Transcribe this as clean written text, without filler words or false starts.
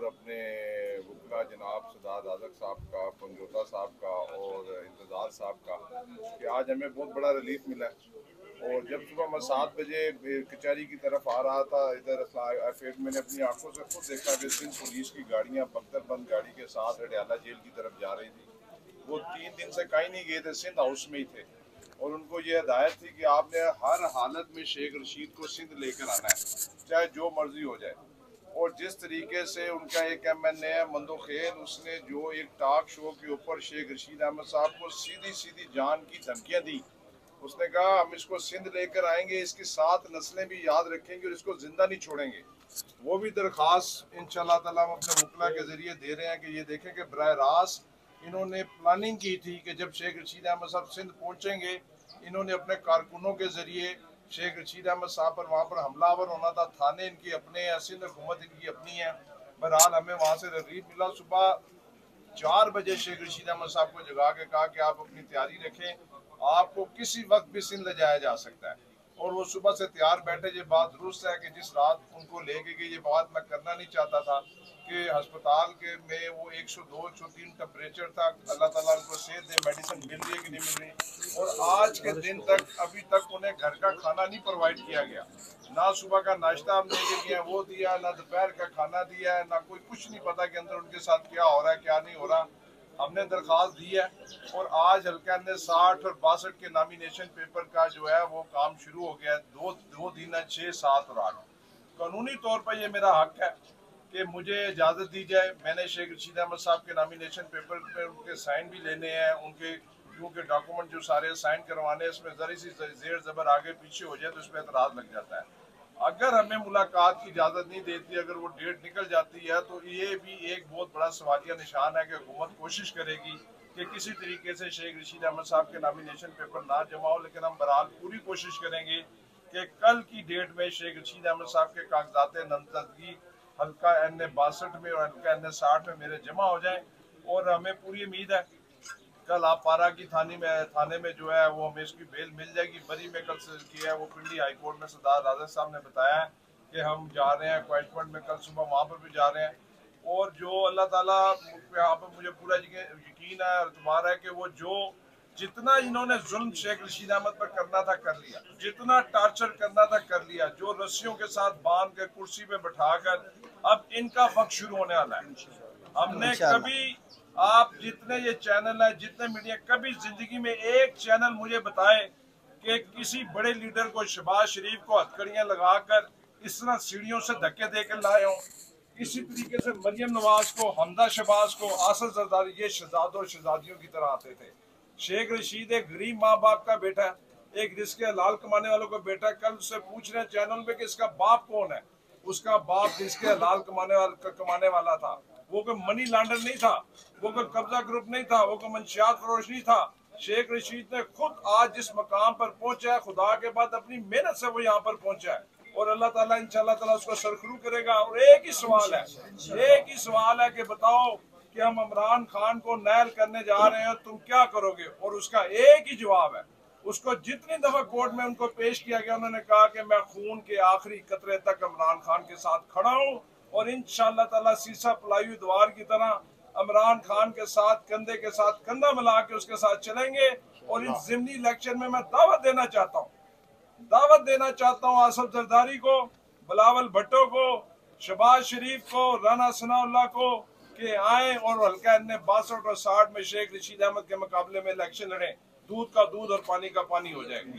और अपने वकला जनाब सदात आज़क साहब का, पंजोता साहब का और इंतज़ार साहब का कि आज हमें बहुत बड़ा रिलीफ मिला है। और जब सुबह मैं 7 बजे कचहरी की तरफ आ रहा था, इधर फिर मैंने अपनी आंखों से खुद देखा कि सिंध पुलिस की गाड़ियाँ बख्तरबंद गाड़ी के साथ अडयाला जेल की तरफ जा रही थी। वो 3 दिन से कहीं नहीं गए थे, सिंध हाउस में ही थे और उनको ये हिदायत थी कि आपने हर हालत में शेख रशीद को सिंध लेकर आना है, चाहे जो मर्जी हो जाए। और जिस तरीके से उनका एक MNA है मंदोखेल, उसने जो एक टॉक शो के ऊपर शेख रशीद अहमद साहब को सीधी सीधी जान की धमकियां दी, उसने कहा हम इसको सिंध लेकर आएंगे, इसकी 7 नस्लें भी याद रखेंगे और इसको जिंदा नहीं छोड़ेंगे। वो भी दरख्वास्त इंशाल्लाह ताला हम अपने वकला के जरिए दे रहे हैं कि ये देखें कि बराह रास्त इन्होंने प्लानिंग की थी कि जब शेख रशीद अहमद साहब सिंध पहुंचेंगे, इन्होंने अपने कारकुनों के जरिए शेख रशीद अहमद साहब पर वहाँ पर हमलावर होना था। थाने इनके अपने हैं, सिंध हुकूमत इनकी अपनी है। बहरहाल हमें वहाँ से रिलीफ मिला। सुबह 4 बजे शेख रशीद अहमद साहब को जगा के कहा कि आप अपनी तैयारी रखें, आपको किसी वक्त भी सिंध ले जाया जा सकता है। और वो सुबह से तैयार बैठे। ये बात दुरुस्त है कि जिस रात उनको लेके गई, ये बात मैं करना नहीं चाहता था कि अस्पताल के में वो 102 103 टेम्परेचर था। अल्लाह ताला उनको सेहत दे, मेडिसिन मिल रही है कि नहीं मिल रही। और आज के दिन तक अभी तक उन्हें घर का खाना नहीं प्रोवाइड किया गया। ना सुबह का नाश्ता हम लेके गए वो दिया, ना दोपहर का खाना दिया है, ना कोई कुछ नहीं पता कि अंदर उनके साथ क्या हो रहा है क्या नहीं हो रहा। हमने दरख्वास्त दी है और आज हल्का ने 60 और 62 के नॉमिनेशन पेपर का जो है वो काम शुरू हो गया है। दो दिन है, 6, 7 और 8। कानूनी तौर पर ये मेरा हक है कि मुझे इजाज़त दी जाए। मैंने शेख रशीद अहमद साहब के नॉमिनेशन पेपर पे उनके साइन भी लेने हैं, उनके क्योंकि डॉक्यूमेंट जो सारे साइन करवाने, इसमें ज़री सी जेर ज़बर आगे पीछे हो जाए तो इसमें एतराज़ लग जाता है। अगर हमें मुलाकात की इजाज़त नहीं देती, अगर वो डेट निकल जाती है, तो ये भी एक बहुत बड़ा सवालिया निशान है कि हुकूमत कोशिश करेगी कि किसी तरीके से शेख रशीद अहमद साहब के नॉमिनेशन पेपर ना जमा हो। लेकिन हम बहरहाल पूरी कोशिश करेंगे कि कल की डेट में शेख रशीद अहमद साहब के कागजात नामजदगी हल्का NA 62 में और हल्का NA 60 में मेरे जमा हो जाए। और हमें पूरी उम्मीद है कल आप पारा की थाने में जो है वो हमें इसकी बेल मिल जाएगी। बरी में कल से की है वो पिंडी हाई कोर्ट में सरदार राजा साहब ने बताया है कि हम जा रहे हैं क्वाइटमेंट में, कल सुबह वहाँ पर भी जा रहे हैं। और जो अल्लाह ताला यहाँ पर मुझे पूरा यकीन है और तुम्हारा है कि वो जो जितना इन्होंने जुल्म शेख रशीद अहमद पर करना था कर लिया, जितना टार्चर करना था कर लिया, जो रस्सियों के साथ बांध के कुर्सी पे बैठाकर अब इनका वक्त शुरू होने वाला है। हमने कभी, आप जितने ये चैनल है, जितने मीडिया, कभी जिंदगी में एक चैनल मुझे बताए कि किसी बड़े लीडर को, शहबाज शरीफ को हथकड़ियां लगाकर इस तरह सीढ़ियों से धक्के देकर लाए हों। इसी तरीके से मरियम नवाज को, हमदा शहबाज को, आसद जरदारी, ये शहजादों और शहजादियों की तरह आते थे। शेख रशीद एक गरीब माँ बाप का बेटा है, एक रिस्के हलाल कमाने वालों का बेटा। कल से पूछ रहे चैनल में कि इसका बाप कौन है। उसका बाप रिस्के हलाल कमाने वाला था। वो कोई मनी लॉन्डर नहीं था, वो कोई कब्जा ग्रुप नहीं था, वो कोई मंशियात फरोश नहीं था। शेख रशीद ने खुद आज जिस मकाम पर पहुंचा है, खुदा के बाद अपनी मेहनत से वो यहाँ पर पहुंचा है। और अल्लाह ताला इंशाल्लाह ताला उसको सरखरू करेगा। और एक ही सवाल है कि बताओ कि हम इमरान खान को नैल करने जा रहे हैं, तुम क्या करोगे? और उसका एक ही जवाब है। उसको जितनी दफा कोर्ट में उनको पेश किया गया, उन्होंने कहा कि मैं खून के आखिरी कतरे तक इमरान खान के साथ खड़ा हूँ और इंशाअल्लाह ताला सीसा पलाई हुई द्वार की तरह इमरान खान के साथ कंधे के साथ कंधा मिला के उसके साथ चलेंगे। और इस ज़िमनी इलेक्शन में मैं दावत देना चाहता हूँ आसफ जरदारी को, बिलावल भट्टो को, शहबाज शरीफ को, राना सनाउल्लाह को कि आए और हल्का NA 62 और 60 में शेख रशीद अहमद के मुकाबले में इलेक्शन लड़ें। दूध का दूध और पानी का पानी हो जाएगा।